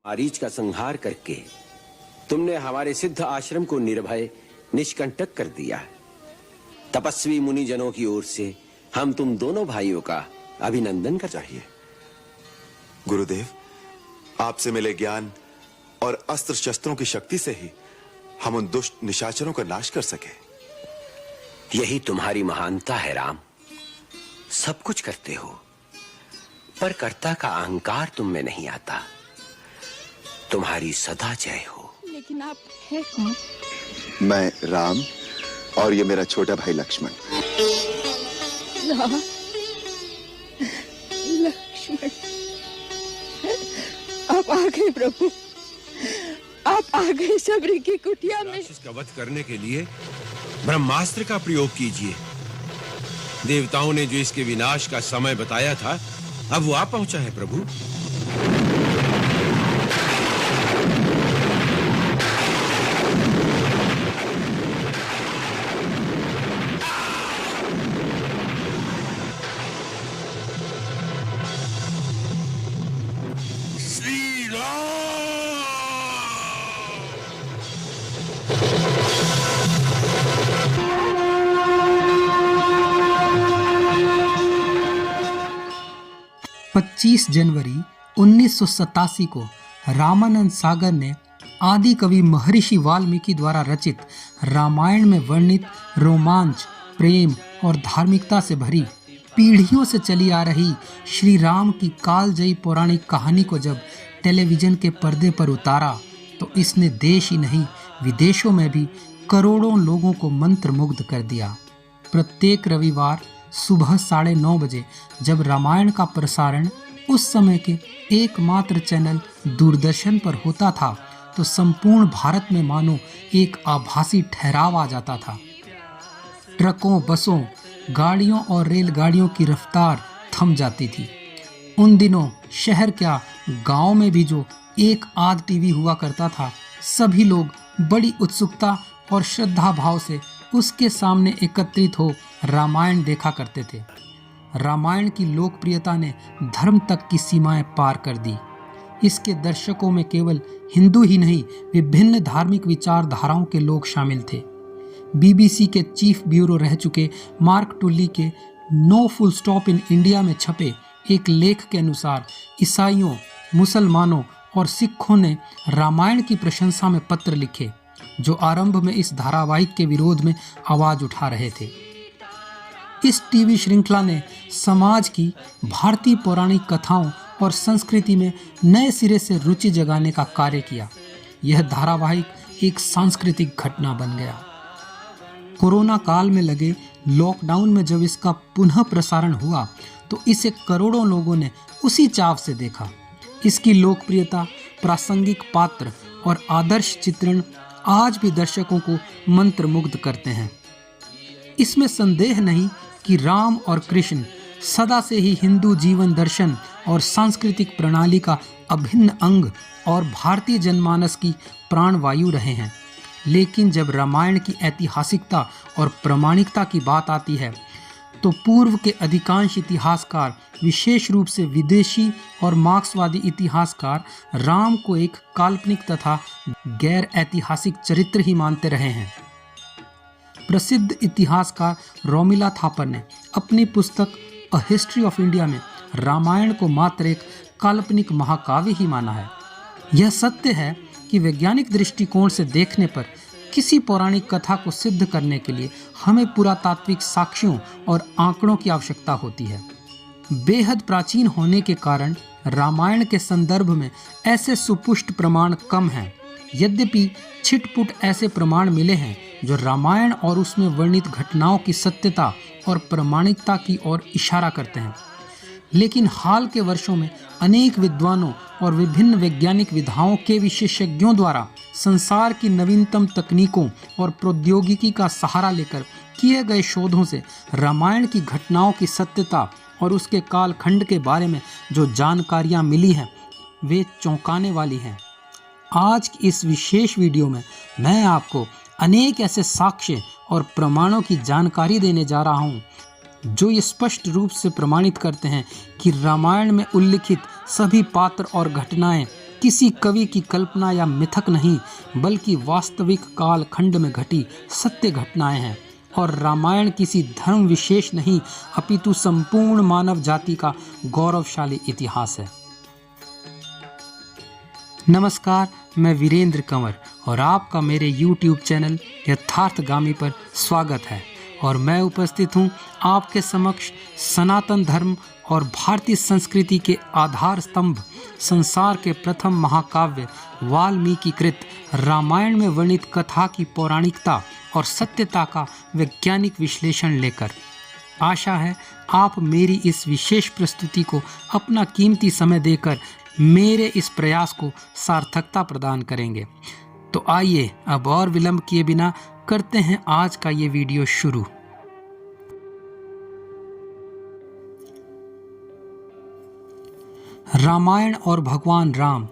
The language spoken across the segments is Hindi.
मारीच का संहार करके तुमने हमारे सिद्ध आश्रम को निर्भय निष्कंटक कर दिया। तपस्वी मुनिजनों की ओर से हम तुम दोनों भाइयों का अभिनंदन कर चाहिए। गुरुदेव, आपसे मिले ज्ञान और अस्त्र शस्त्रों की शक्ति से ही हम उन दुष्ट निशाचरों का नाश कर सके। यही तुम्हारी महानता है राम। सब कुछ करते हो पर कर्ता का अहंकार तुम में नहीं आता। तुम्हारी सदा जय हो। लेकिन आप है कौन? मैं राम और ये मेरा छोटा भाई लक्ष्मण। राम, लक्ष्मण, आप आ गए प्रभु, आप आ गए सबरी की कुटिया में। राक्षस का वध करने के लिए ब्रह्मास्त्र का प्रयोग कीजिए। देवताओं ने जो इसके विनाश का समय बताया था, अब वो आ पहुंचा है प्रभु। श्री राम। 25 जनवरी 1987 को रामानंद सागर ने आदि कवि महर्षि वाल्मीकि द्वारा रचित रामायण में वर्णित रोमांच, प्रेम और धार्मिकता से भरी पीढ़ियों से चली आ रही श्री राम की कालजयी पौराणिक कहानी को जब टेलीविजन के पर्दे पर उतारा तो इसने देश ही नहीं विदेशों में भी करोड़ों लोगों को मंत्रमुग्ध कर दिया। प्रत्येक रविवार सुबह 9:30 बजे जब रामायण का प्रसारण उस समय के एकमात्र चैनल दूरदर्शन पर होता था तो संपूर्ण भारत में मानो एक आभासी ठहराव आ जाता था। ट्रकों, बसों, गाड़ियों और रेलगाड़ियों की रफ्तार थम जाती थी। उन दिनों शहर क्या, गांव में भी जो एक आध टीवी हुआ करता था, सभी लोग बड़ी उत्सुकता और श्रद्धा भाव से उसके सामने एकत्रित हो रामायण देखा करते थे। रामायण की लोकप्रियता ने धर्म तक की सीमाएं पार कर दी। इसके दर्शकों में केवल हिंदू ही नहीं, विभिन्न धार्मिक विचारधाराओं के लोग शामिल थे। बीबीसी के चीफ ब्यूरो रह चुके मार्क टुल्ली के no full stop in India में छपे एक लेख के अनुसार ईसाइयों, मुसलमानों और सिखों ने रामायण की प्रशंसा में पत्र लिखे जो आरंभ में इस धारावाहिक के विरोध में आवाज उठा रहे थे। इस टीवी श्रृंखला ने समाज की भारतीय पौराणिक कथाओं और संस्कृति में नए सिरे से रुचि जगाने का कार्य किया। यह धारावाहिक एक सांस्कृतिक घटना बन गया। कोरोना काल में लगे लॉकडाउन में जब इसका पुनः प्रसारण हुआ तो इसे करोड़ों लोगों ने उसी चाव से देखा। इसकी लोकप्रियता, प्रासंगिक पात्र और आदर्श चित्रण आज भी दर्शकों को मंत्रमुग्ध करते हैं। इसमें संदेह नहीं कि राम और कृष्ण सदा से ही हिंदू जीवन दर्शन और सांस्कृतिक प्रणाली का अभिन्न अंग और भारतीय जनमानस की प्राणवायु रहे हैं। लेकिन जब रामायण की ऐतिहासिकता और प्रामाणिकता की बात आती है तो पूर्व के अधिकांश इतिहासकार, विशेष रूप से विदेशी और मार्क्सवादी इतिहासकार, राम को एक काल्पनिक तथा गैर ऐतिहासिक चरित्र ही मानते रहे हैं। प्रसिद्ध इतिहासकार रोमिला थापर ने अपनी पुस्तक अ हिस्ट्री ऑफ इंडिया में रामायण को मात्र एक काल्पनिक महाकाव्य ही माना है। यह सत्य है कि वैज्ञानिक दृष्टिकोण से देखने पर किसी पौराणिक कथा को सिद्ध करने के लिए हमें पुरातात्विक साक्ष्यों और आंकड़ों की आवश्यकता होती है। बेहद प्राचीन होने के कारण रामायण के संदर्भ में ऐसे सुपुष्ट प्रमाण कम हैं। यद्यपि छिटपुट ऐसे प्रमाण मिले हैं जो रामायण और उसमें वर्णित घटनाओं की सत्यता और प्रामाणिकता की ओर इशारा करते हैं। लेकिन हाल के वर्षों में अनेक विद्वानों और विभिन्न वैज्ञानिक विधाओं के विशेषज्ञों द्वारा संसार की नवीनतम तकनीकों और प्रौद्योगिकी का सहारा लेकर किए गए शोधों से रामायण की घटनाओं की सत्यता और उसके कालखंड के बारे में जो जानकारियां मिली हैं वे चौंकाने वाली हैं। आज की इस विशेष वीडियो में मैं आपको अनेक ऐसे साक्ष्य और प्रमाणों की जानकारी देने जा रहा हूं जो ये स्पष्ट रूप से प्रमाणित करते हैं कि रामायण में उल्लिखित सभी पात्र और घटनाएं किसी कवि की कल्पना या मिथक नहीं, बल्कि वास्तविक काल खंड में घटी सत्य घटनाएं हैं। और रामायण किसी धर्म विशेष नहीं, अपितु संपूर्ण मानव जाति का गौरवशाली इतिहास है। नमस्कार, मैं वीरेंद्र कंवर और आपका मेरे YouTube चैनल यथार्थगामी पर स्वागत है। और मैं उपस्थित हूँ आपके समक्ष सनातन धर्म और भारतीय संस्कृति के आधार स्तंभ, संसार के प्रथम महाकाव्य वाल्मीकि कृत रामायण में वर्णित कथा की पौराणिकता और सत्यता का वैज्ञानिक विश्लेषण लेकर। आशा है आप मेरी इस विशेष प्रस्तुति को अपना कीमती समय देकर मेरे इस प्रयास को सार्थकता प्रदान करेंगे। तो आइए अब और विलंब किए बिना करते हैं आज का ये वीडियो शुरू। रामायण और भगवान राम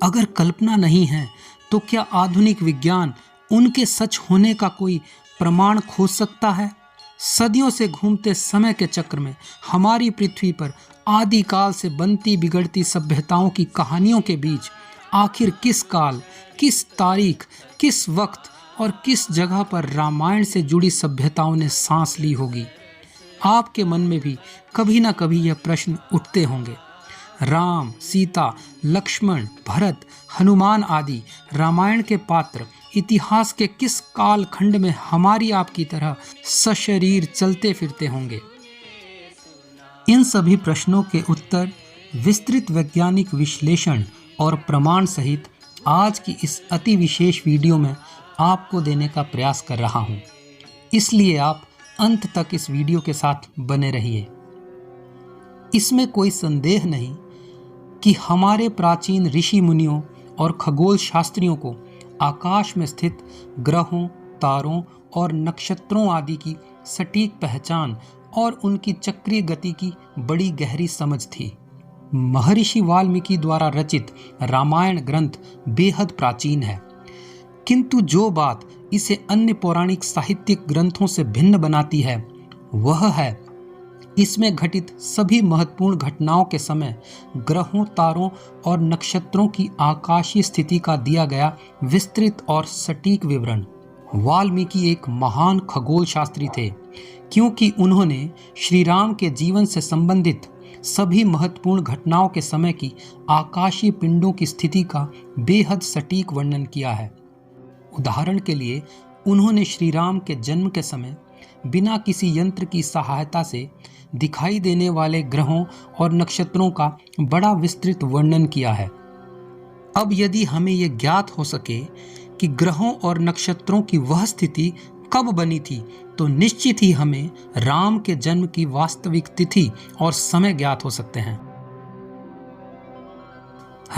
अगर कल्पना नहीं है तो क्या आधुनिक विज्ञान उनके सच होने का कोई प्रमाण खोज सकता है? सदियों से घूमते समय के चक्र में हमारी पृथ्वी पर आदिकाल से बनती बिगड़ती सभ्यताओं की कहानियों के बीच आखिर किस काल, किस तारीख, किस वक्त और किस जगह पर रामायण से जुड़ी सभ्यताओं ने सांस ली होगी? आपके मन में भी कभी ना कभी यह प्रश्न उठते होंगे। राम, सीता, लक्ष्मण, भरत, हनुमान आदि रामायण के पात्र इतिहास के किस काल खंड में हमारी आपकी तरह सशरीर चलते फिरते होंगे? इन सभी प्रश्नों के उत्तर विस्तृत वैज्ञानिक विश्लेषण और प्रमाण सहित आज की इस अति विशेष वीडियो में आपको देने का प्रयास कर रहा हूं। इसलिए आप अंत तक इस वीडियो के साथ बने रहिए। इसमें कोई संदेह नहीं कि हमारे प्राचीन ऋषि मुनियों और खगोल शास्त्रियों को आकाश में स्थित ग्रहों, तारों और नक्षत्रों आदि की सटीक पहचान और उनकी चक्रीय गति की बड़ी गहरी समझ थी। महर्षि वाल्मीकि द्वारा रचित रामायण ग्रंथ बेहद प्राचीन है, किंतु जो बात इसे अन्य पौराणिक साहित्यिक ग्रंथों से भिन्न बनाती है वह है इसमें घटित सभी महत्वपूर्ण घटनाओं के समय ग्रहों, तारों और नक्षत्रों की आकाशीय स्थिति का दिया गया विस्तृत और सटीक विवरण। वाल्मीकि एक महान खगोल शास्त्री थे, क्योंकि उन्होंने श्री राम के जीवन से संबंधित सभी महत्वपूर्ण घटनाओं के समय की आकाशीय पिंडों की स्थिति का बेहद सटीक वर्णन किया है। उदाहरण के लिए उन्होंने श्री राम के जन्म के समय बिना किसी यंत्र की सहायता से दिखाई देने वाले ग्रहों और नक्षत्रों का बड़ा विस्तृत वर्णन किया है। अब यदि हमें यह ज्ञात हो सके कि ग्रहों और नक्षत्रों की वह स्थिति कब बनी थी, तो निश्चित ही हमें राम के जन्म की वास्तविक तिथि और समय ज्ञात हो सकते हैं।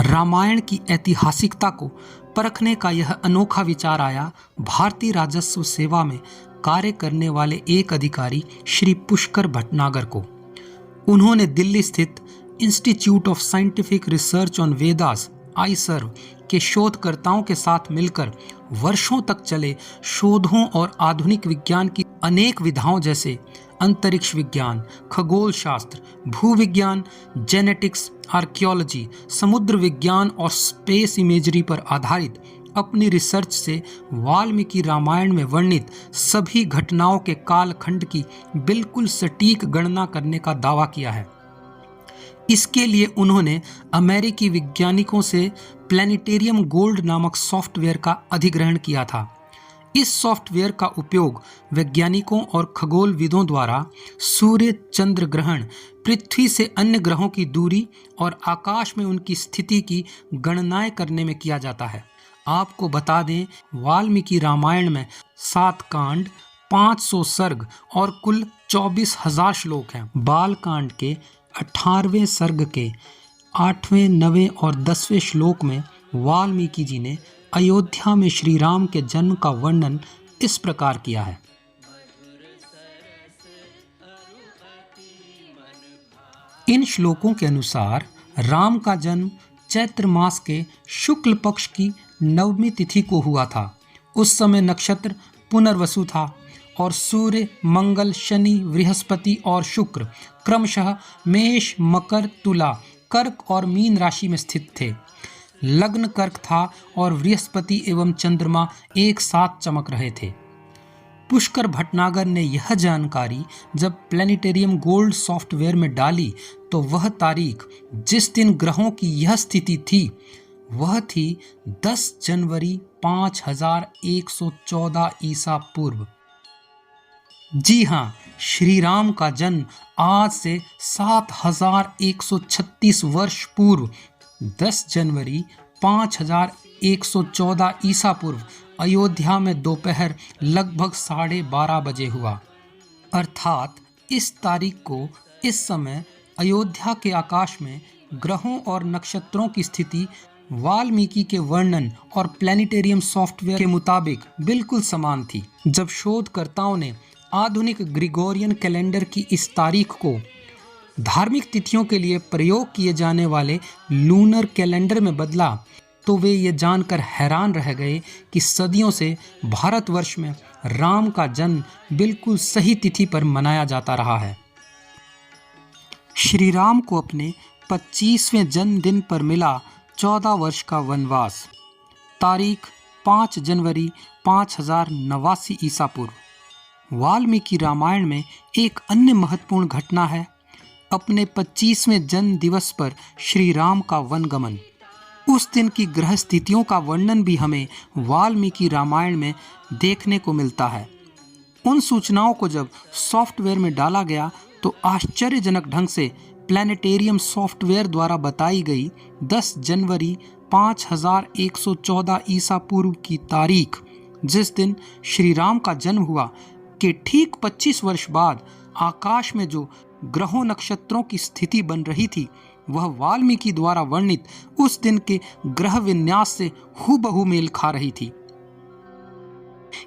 रामायण की ऐतिहासिकता को परखने का यह अनोखा विचार आया भारतीय राजस्व सेवा में कार्य करने वाले एक अधिकारी श्री पुष्कर भटनागर को। उन्होंने दिल्ली स्थित institute of scientific research on Vedas ISERVE के शोधकर्ताओं के साथ मिलकर वर्षों तक चले शोधों और आधुनिक विज्ञान की अनेक विधाओं जैसे अंतरिक्ष विज्ञान, खगोल शास्त्र, भूविज्ञान, जेनेटिक्स, आर्कियोलॉजी, समुद्र विज्ञान और स्पेस इमेजरी पर आधारित अपनी रिसर्च से वाल्मीकि रामायण में वर्णित सभी घटनाओं के कालखंड की बिल्कुल सटीक गणना करने का दावा किया है। इसके लिए उन्होंने अमेरिकी वैज्ञानिकों से प्लैनेटेरियम गोल्ड नामक सॉफ्टवेयर का अधिग्रहण किया था। इस सॉफ्टवेयर का उपयोग वैज्ञानिकों और खगोलविदों द्वारा सूर्य चंद्र ग्रहण, पृथ्वी से अन्य ग्रहों की दूरी और आकाश में उनकी स्थिति की गणनाएं करने में किया जाता है। आपको बता दें, वाल्मीकि रामायण में 7 कांड, 500 सर्ग और कुल 24,000 श्लोक हैं। बाल कांड के 18वें सर्ग के 8वें, 9वें और 10वें श्लोक में वाल्मीकि जी ने अयोध्या में श्री राम के जन्म का वर्णन इस प्रकार किया है। इन श्लोकों के अनुसार राम का जन्म चैत्र मास के शुक्ल पक्ष की 9वीं तिथि को हुआ था। उस समय नक्षत्र पुनर्वसु था और सूर्य, मंगल, शनि, बृहस्पति और शुक्र क्रमशः मेष, मकर, तुला, कर्क और मीन राशि में स्थित थे। लग्न कर्क था और बृहस्पति एवं चंद्रमा एक साथ चमक रहे थे। पुष्कर भटनागर ने यह जानकारी जब प्लेनेटेरियम गोल्ड सॉफ्टवेयर में डाली तो वह तारीख जिस दिन ग्रहों की यह स्थिति थी वह थी 10 जनवरी 5114 ईसा पूर्व। जी हाँ, श्री राम का जन्म आज से 7136 वर्ष पूर्व 10 जनवरी 5114 ईसा पूर्व अयोध्या में दोपहर लगभग 12:30 बजे हुआ। अर्थात इस तारीख को इस समय अयोध्या के आकाश में ग्रहों और नक्षत्रों की स्थिति वाल्मीकि के वर्णन और प्लेनेटेरियम सॉफ्टवेयर के मुताबिक बिल्कुल समान थी। जब शोधकर्ताओं ने आधुनिक ग्रिगोरियन कैलेंडर की इस तारीख को धार्मिक तिथियों के लिए प्रयोग किए जाने वाले लूनर कैलेंडर में बदला तो वे ये जानकर हैरान रह गए कि सदियों से भारतवर्ष में राम का जन्म बिल्कुल सही तिथि पर मनाया जाता रहा है। श्री राम को अपने 25वें जन्मदिन पर मिला 14 वर्ष का वनवास। तारीख 5 जनवरी 5089 ईसा पूर्व। वाल्मीकि रामायण में एक अन्य महत्वपूर्ण घटना है अपने 25वें जन्म दिवस पर श्री राम का वनगमन। उस दिन की ग्रह स्थितियों का वर्णन भी हमें वाल्मीकि रामायण में देखने को मिलता है। उन सूचनाओं को जब सॉफ्टवेयर में डाला गया तो आश्चर्यजनक ढंग से प्लेनेटेरियम सॉफ्टवेयर द्वारा बताई गई 10 जनवरी 5114 ईसा पूर्व की तारीख जिस दिन श्री राम का जन्म हुआ के ठीक 25 वर्ष बाद आकाश में जो ग्रहों नक्षत्रों की स्थिति बन रही थी वह वाल्मीकि द्वारा वर्णित उस दिन के ग्रह विन्यास से हूबहू मेल खा रही थी।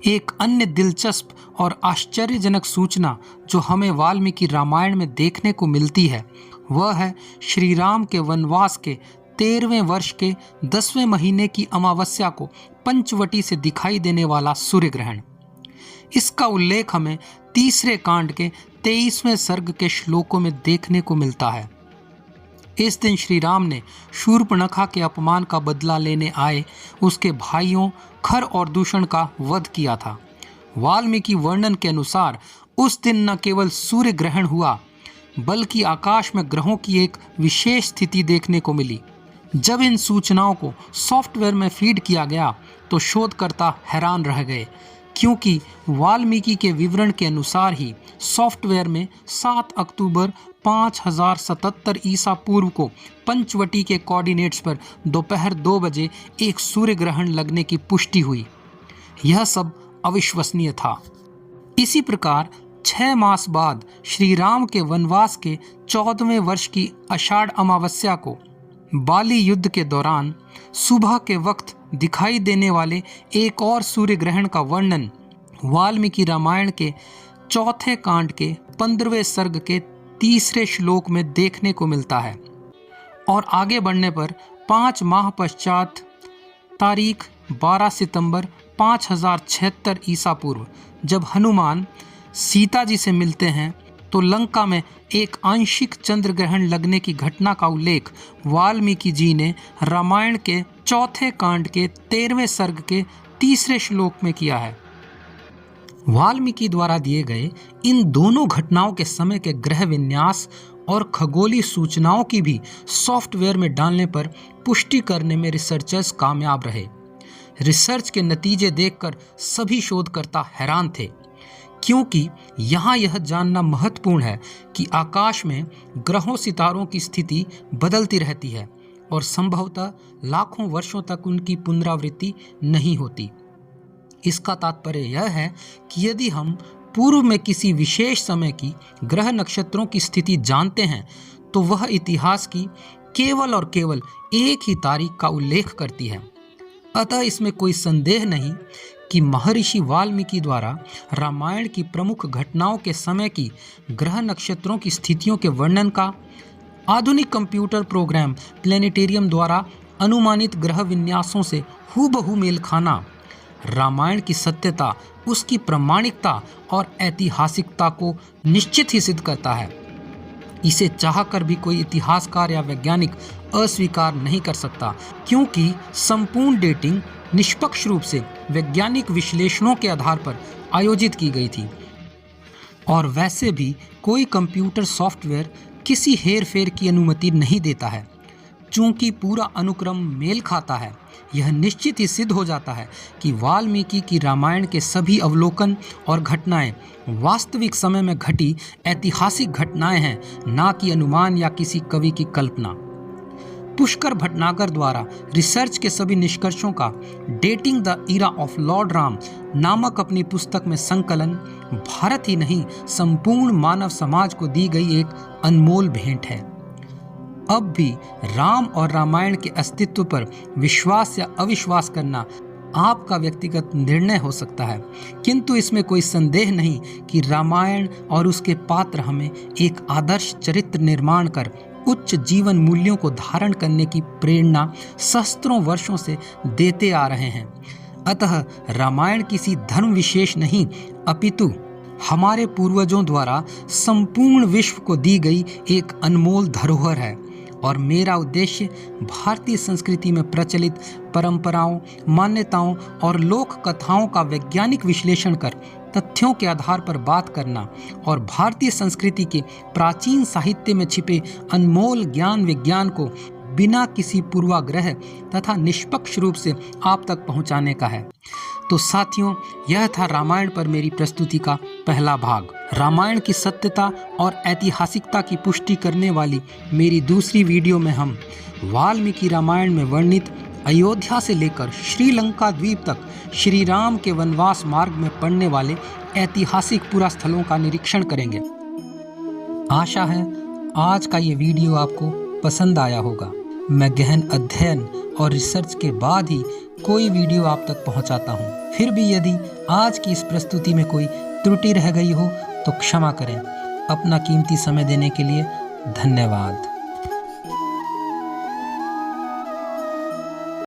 एक अन्य दिलचस्प और आश्चर्यजनक सूचना जो हमें वाल्मीकि रामायण में देखने को मिलती है वह है श्री राम के वनवास के 13वें वर्ष के 10वें महीने की अमावस्या को पंचवटी से दिखाई देने वाला सूर्य ग्रहण। इसका उल्लेख हमें तीसरे कांड के 23वें सर्ग के श्लोकों में देखने को मिलता है। इस दिन श्री राम ने शूर्पणखा के अपमान का बदला लेने आए उसके भाइयों खर और दूषण का वध किया था। वाल्मीकि वर्णन के अनुसार उस दिन न केवल सूर्य ग्रहण हुआ बल्कि आकाश में ग्रहों की एक विशेष स्थिति देखने को मिली। जब इन सूचनाओं को सॉफ्टवेयर में फीड किया गया तो शोधकर्ता हैरान रह गए क्योंकि वाल्मीकि के विवरण के अनुसार ही सॉफ्टवेयर में 7 अक्टूबर 5077 ईसा पूर्व को पंचवटी के कोऑर्डिनेट्स पर दोपहर 2 बजे एक सूर्य ग्रहण लगने की पुष्टि हुई। यह सब अविश्वसनीय था। इसी प्रकार 6 मास बाद श्री राम के वनवास के 14वें वर्ष की आषाढ़ अमावस्या को बाली युद्ध के दौरान सुबह के वक्त दिखाई देने वाले एक और सूर्य ग्रहण का वर्णन वाल्मीकि रामायण के 4थे कांड के 15वें सर्ग के 3रे श्लोक में देखने को मिलता है। और आगे बढ़ने पर 5 माह पश्चात तारीख 12 सितंबर 5076 ईसा पूर्व जब हनुमान सीता जी से मिलते हैं तो लंका में एक आंशिक चंद्र ग्रहण लगने की घटना का उल्लेख वाल्मीकि जी ने रामायण के 4थे कांड के 13वें सर्ग के 3रे श्लोक में किया है। वाल्मीकि द्वारा दिए गए इन दोनों घटनाओं के समय के ग्रह विन्यास और खगोलीय सूचनाओं की भी सॉफ्टवेयर में डालने पर पुष्टि करने में रिसर्चर्स कामयाब रहे। रिसर्च के नतीजे देखकर सभी शोधकर्ता हैरान थे क्योंकि यहाँ यह जानना महत्वपूर्ण है कि आकाश में ग्रहों सितारों की स्थिति बदलती रहती है और संभवतः लाखों वर्षों तक उनकी पुनरावृत्ति नहीं होती। इसका तात्पर्य यह है कि यदि हम पूर्व में किसी विशेष समय की ग्रह नक्षत्रों की स्थिति जानते हैं तो वह इतिहास की केवल और केवल एक ही तारीख का उल्लेख करती है। अतः इसमें कोई संदेह नहीं कि महर्षि वाल्मीकि द्वारा रामायण की प्रमुख घटनाओं के समय की ग्रह नक्षत्रों की स्थितियों के वर्णन का आधुनिक कंप्यूटर प्रोग्राम प्लेनेटेरियम द्वारा अनुमानित ग्रह विन्यासों से हूबहू मेल खाना रामायण की सत्यता, उसकी प्रामाणिकता और ऐतिहासिकता को निश्चित ही सिद्ध करता है। इसे चाहकर भी कोई इतिहासकार या वैज्ञानिक अस्वीकार नहीं कर सकता, क्योंकि संपूर्ण डेटिंग निष्पक्ष रूप से वैज्ञानिक विश्लेषणों के आधार पर आयोजित की गई थी। और वैसे भी कोई कंप्यूटर सॉफ्टवेयर किसी हेरफेर की अनुमति नहीं देता है। चूंकि पूरा अनुक्रम मेल खाता है, यह निश्चित ही सिद्ध हो जाता है कि वाल्मीकि की रामायण के सभी अवलोकन और घटनाएं वास्तविक समय में घटी ऐतिहासिक घटनाएं हैं, ना कि अनुमान या किसी कवि की कल्पना। पुष्कर भटनागर द्वारा रिसर्च के सभी निष्कर्षों का dating the era of Lord Ram नामक अपनी पुस्तक में संकलन भारत ही नहीं संपूर्ण मानव समाज को दी गई एक अनमोल भेंट है। अब भी राम और रामायण के अस्तित्व पर विश्वास या अविश्वास करना आपका व्यक्तिगत निर्णय हो सकता है, किंतु इसमें कोई संदेह नहीं कि रामायण और उसके पात्र हमें एक आदर्श चरित्र निर्माण कर उच्च जीवन मूल्यों को धारण करने की प्रेरणा सहस्त्रों वर्षों से देते आ रहे हैं। अतः रामायण किसी धर्म विशेष नहीं, अपितु हमारे पूर्वजों द्वारा संपूर्ण विश्व को दी गई एक अनमोल धरोहर है। और मेरा उद्देश्य भारतीय संस्कृति में प्रचलित परंपराओं, मान्यताओं और लोक कथाओं का वैज्ञानिक विश्लेषण कर तथ्यों के आधार पर बात करना और भारतीय संस्कृति के प्राचीन साहित्य में छिपे अनमोल ज्ञान विज्ञान को बिना किसी पूर्वाग्रह तथा निष्पक्ष रूप से आप तक पहुंचाने का है। तो साथियों, यह था रामायण पर मेरी प्रस्तुति का पहला भाग। रामायण की सत्यता और ऐतिहासिकता की पुष्टि करने वाली मेरी दूसरी वीडियो में हम वाल्मीकि रामायण में वर्णित अयोध्या से लेकर श्रीलंका द्वीप तक श्री राम के वनवास मार्ग में पड़ने वाले ऐतिहासिक पुरा स्थलों का निरीक्षण करेंगे। आशा है आज का ये वीडियो आपको पसंद आया होगा। मैं गहन अध्ययन और रिसर्च के बाद ही कोई वीडियो आप तक पहुंचाता हूं। फिर भी यदि आज की इस प्रस्तुति में कोई त्रुटि रह गई हो तो क्षमा करें। अपना कीमती समय देने के लिए धन्यवाद।